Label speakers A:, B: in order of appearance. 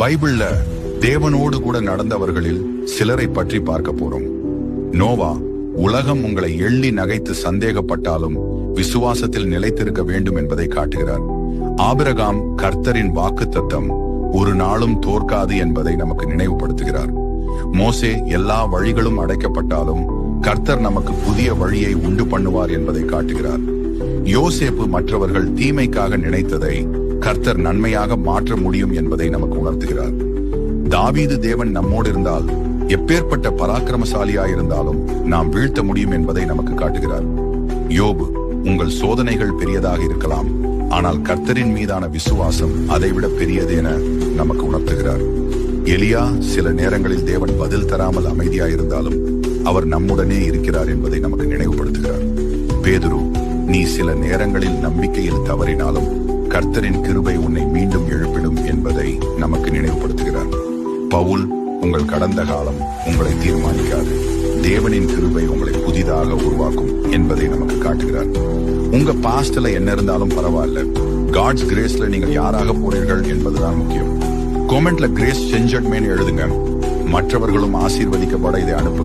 A: பைபிள்ல தேவனோடு கூட நடந்தவர்களில் சிலரை பற்றி பார்க்க போறோம். நோவா, உலகம் உங்களை எள்ளி நகைத்து சந்தேகப்பட்டாலும் விசுவாசத்தில் நிலைத்திருக்க வேண்டும் என்பதை காட்டுகிறார். ஆபிரகாம், கர்த்தரின் வாக்குத்தத்தம் ஒரு நாளும் தோற்காது என்பதை நமக்கு நினைவுபடுத்துகிறார். மோசே, எல்லா வழிகளும் அடைக்கப்பட்டாலும் கர்த்தர் நமக்கு புதிய வழியை உண்டு பண்ணுவார் என்பதை காட்டுகிறார். யோசேப்பு, மற்றவர்கள் தீமைக்காக நினைத்ததை கர்த்தர் நன்மையாக மாற்ற முடியும் என்பதை நமக்கு உணர்த்துகிறார். தாவீது, தேவன் நம்மோடு இருந்தால் எப்பேற்பட்ட பராக்கிரமசாலியாயிருந்தாலும் நாம் வீழ்த்த முடியும் என்பதை நமக்கு காட்டுகிறார். யோபு, உங்கள் சோதனைகள் பெரியதாக இருக்கலாம், ஆனால் கர்த்தரின் மீதான விசுவாசம் அதைவிட பெரியது என நமக்கு உணர்த்துகிறார். எலியா, சில நேரங்களில் தேவன் பதில் தராமல் அமைதியாயிருந்தாலும் அவர் நம்முடனே இருக்கிறார் என்பதை நமக்கு நினைவுபடுத்துகிறார். பேதுரு, நீ சில நேரங்களில் நம்பிக்கையில் தவறினாலும் கர்த்தரின் கிருபை உன்னை மீண்டும் எழுப்பிடும் என்பதை நமக்கு நினைவுபடுத்துகிறார். பவுல், உங்கள் கடந்த காலம் உங்களை தீர்மானிக்காது, தேவனின் கிருபை உங்களை புதிதாக உருவாக்கும் என்பதை நமக்கு காட்டுகிறார். உங்க பாஸ்ட்ல என்ன இருந்தாலும் பரவாயில்ல, காட்ஸ் கிரேஸ்ல நீங்க யாராக போறீர்கள் என்பதுதான் முக்கியம். காமெண்ட்ல கிரேஸ் செஞ்சட்மேன்னு எழுதுங்க. மற்றவர்களும் ஆசீர்வதிக்கப்பட இதை அனுப்பு.